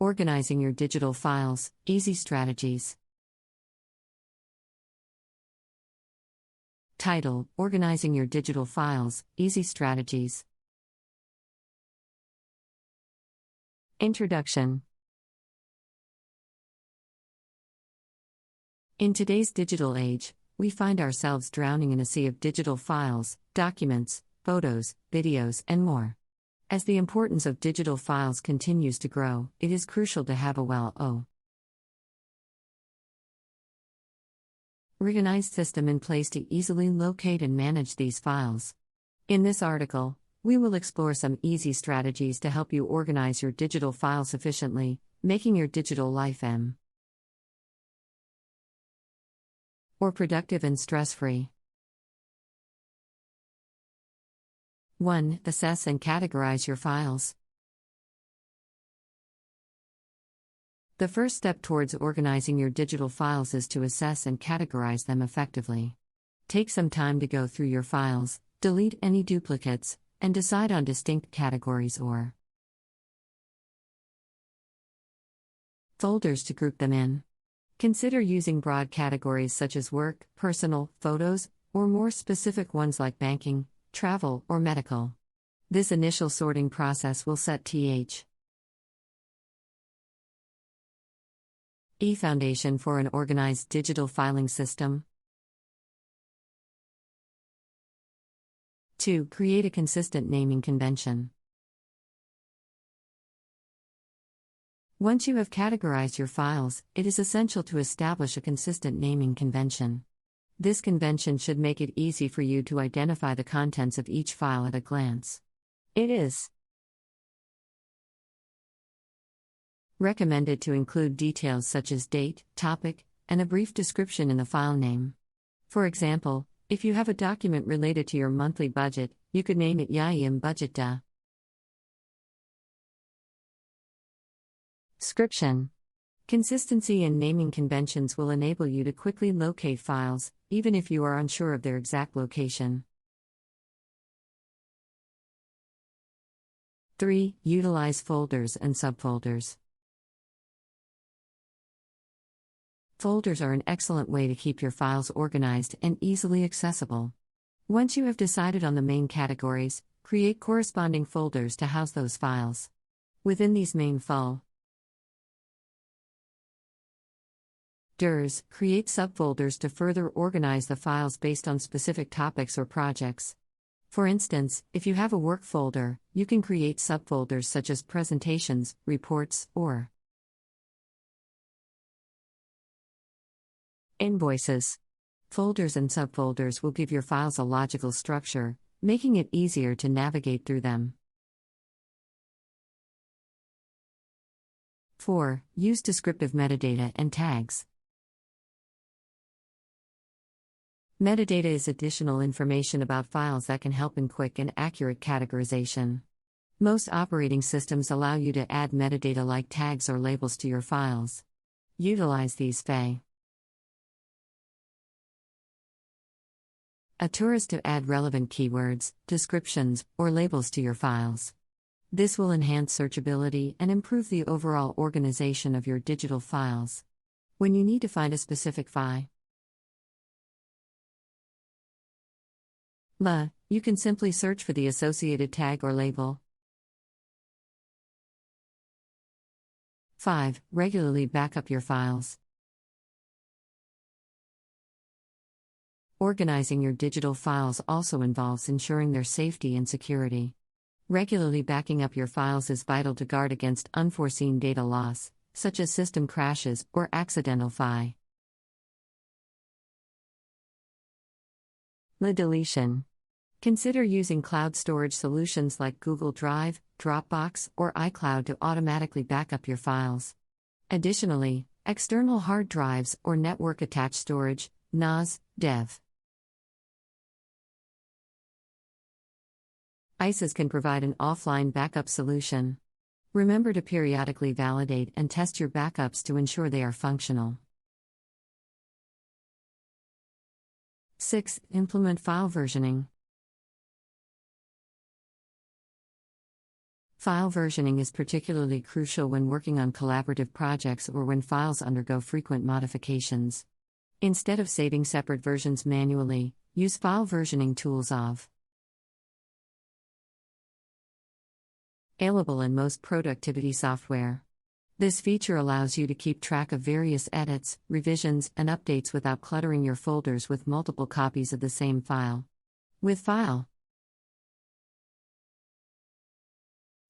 Organizing your digital files, easy strategies. Title: Organizing your digital files, easy strategies. Introduction. In today's digital age, we find ourselves drowning in a sea of digital files, documents, photos, videos, and more. As the importance of digital files continues to grow, it is crucial to have a well-organized system in place to easily locate and manage these files. In this article, we will explore some easy strategies to help you organize your digital files efficiently, making your digital life more productive and stress-free. 1. Assess and categorize your files. The first step towards organizing your digital files is to assess and categorize them effectively. Take some time to go through your files, delete any duplicates, and decide on distinct categories or folders to group them in. Consider using broad categories such as work, personal, photos, or more specific ones like banking, travel, or medical. This initial sorting process will set the foundation for an organized digital filing system. 2. Create a consistent naming convention. Once you have categorized your files, it is essential to establish a consistent naming convention. This convention should make it easy for you to identify the contents of each file at a glance. It is recommended to include details such as date, topic, and a brief description in the file name. For example, if you have a document related to your monthly budget, you could name it Yayim Budget Da. Description. Consistency in naming conventions will enable you to quickly locate files, even if you are unsure of their exact location. 3. Utilize folders and subfolders. Folders are an excellent way to keep your files organized and easily accessible. Once you have decided on the main categories, create corresponding folders to house those files. Within these main folders, create subfolders to further organize the files based on specific topics or projects. For instance, if you have a work folder, you can create subfolders such as presentations, reports, or invoices. Folders and subfolders will give your files a logical structure, making it easier to navigate through them. 4. Use descriptive metadata and tags. Metadata is additional information about files that can help in quick and accurate categorization. Most operating systems allow you to add metadata like tags or labels to your files. Utilize these features to add relevant keywords, descriptions, or labels to your files. This will enhance searchability and improve the overall organization of your digital files. When you need to find a specific file, you can simply search for the associated tag or label. 5. Regularly backup your files. Organizing your digital files also involves ensuring their safety and security. Regularly backing up your files is vital to guard against unforeseen data loss, such as system crashes or accidental file deletion. Consider using cloud storage solutions like Google Drive, Dropbox, or iCloud to automatically back up your files. Additionally, external hard drives or network-attached storage, NAS, DEV, ISAs can provide an offline backup solution. Remember to periodically validate and test your backups to ensure they are functional. 6. Implement file versioning. File versioning is particularly crucial when working on collaborative projects or when files undergo frequent modifications. Instead of saving separate versions manually, use file versioning tools available in most productivity software. This feature allows you to keep track of various edits, revisions, and updates without cluttering your folders with multiple copies of the same file. With file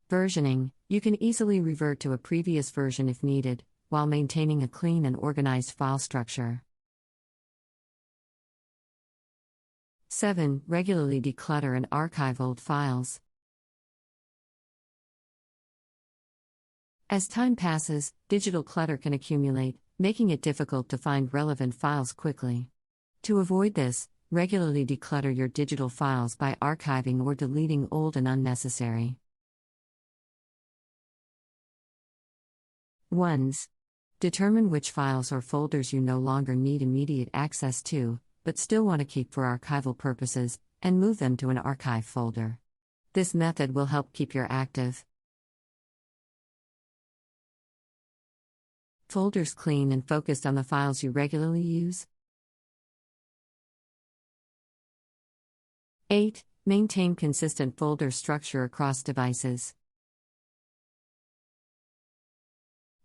versioning, you can easily revert to a previous version if needed, while maintaining a clean and organized file structure. 7. Regularly declutter and archive old files. As time passes, digital clutter can accumulate, making it difficult to find relevant files quickly. To avoid this, regularly declutter your digital files by archiving or deleting old and unnecessary ones. Determine which files or folders you no longer need immediate access to, but still want to keep for archival purposes, and move them to an archive folder. This method will help keep your active folders clean and focused on the files you regularly use. 8. Maintain consistent folder structure across devices.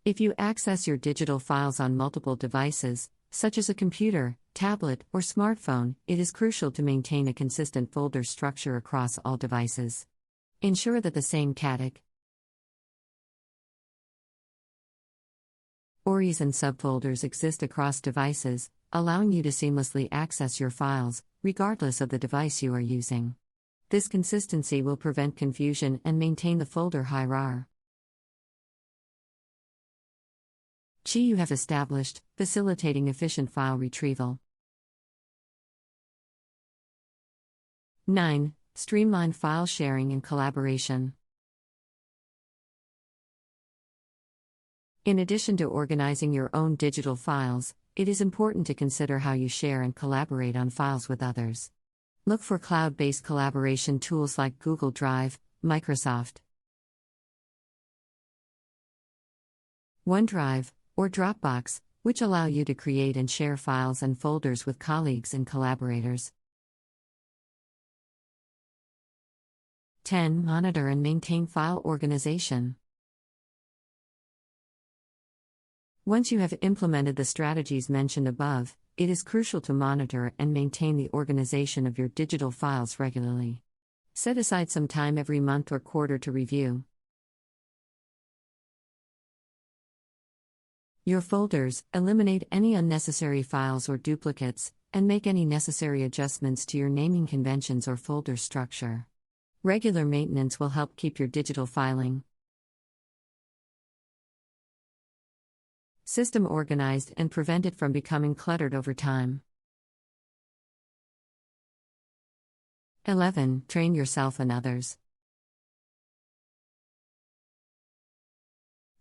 If you access your digital files on multiple devices, such as a computer, tablet, or smartphone, it is crucial to maintain a consistent folder structure across all devices. Ensure that the same categories and subfolders exist across devices, allowing you to seamlessly access your files, regardless of the device you are using. This consistency will prevent confusion and maintain the folder hierarchy you have established, facilitating efficient file retrieval. 9. Streamline file sharing and collaboration. In addition to organizing your own digital files, it is important to consider how you share and collaborate on files with others. Look for cloud-based collaboration tools like Google Drive, Microsoft OneDrive, or Dropbox, which allow you to create and share files and folders with colleagues and collaborators. 10. Monitor and maintain file organization. Once you have implemented the strategies mentioned above, it is crucial to monitor and maintain the organization of your digital files regularly. Set aside some time every month or quarter to review your folders, eliminate any unnecessary files or duplicates, and make any necessary adjustments to your naming conventions or folder structure. Regular maintenance will help keep your digital filing system organized and prevent it from becoming cluttered over time. 11. Train yourself and others.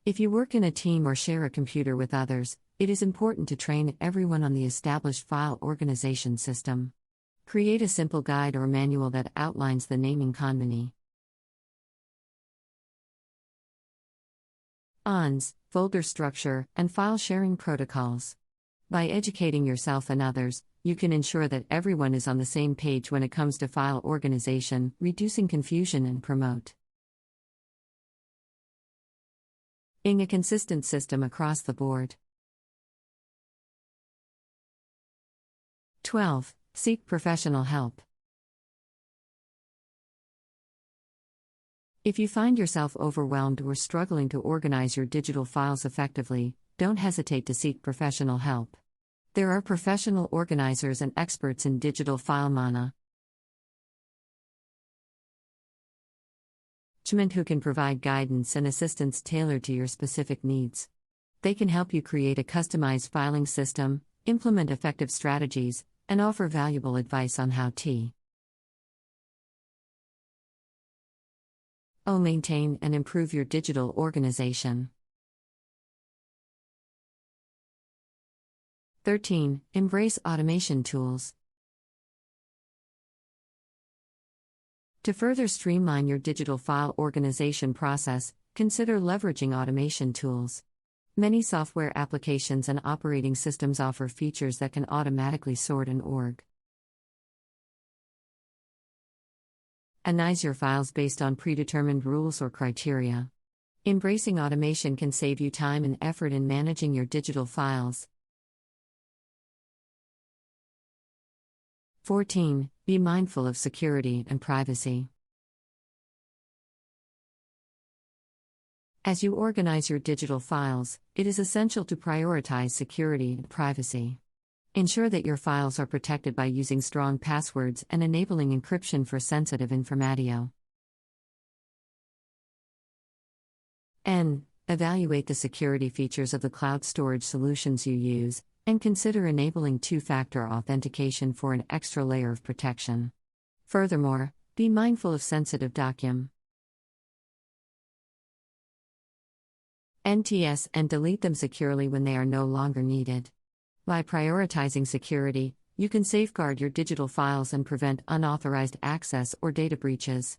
If you work in a team or share a computer with others, it is important to train everyone on the established file organization system. Create a simple guide or manual that outlines the naming conventions, folder structure, and file sharing protocols. By educating yourself and others, you can ensure that everyone is on the same page when it comes to file organization, reducing confusion and promoting a consistent system across the board. 12. Seek professional help. If you find yourself overwhelmed or struggling to organize your digital files effectively, don't hesitate to seek professional help. There are professional organizers and experts in digital file management who can provide guidance and assistance tailored to your specific needs. They can help you create a customized filing system, implement effective strategies, and offer valuable advice on how to maintain and improve your digital organization. 13. Embrace automation tools. To further streamline your digital file organization process, consider leveraging automation tools. Many software applications and operating systems offer features that can automatically sort and organize your files based on predetermined rules or criteria. Embracing automation can save you time and effort in managing your digital files. 14. Be mindful of security and privacy. As you organize your digital files, it is essential to prioritize security and privacy. Ensure that your files are protected by using strong passwords and enabling encryption for sensitive information. N. Evaluate the security features of the cloud storage solutions you use, and consider enabling two-factor authentication for an extra layer of protection. Furthermore, be mindful of sensitive documents and delete them securely when they are no longer needed. By prioritizing security, you can safeguard your digital files and prevent unauthorized access or data breaches.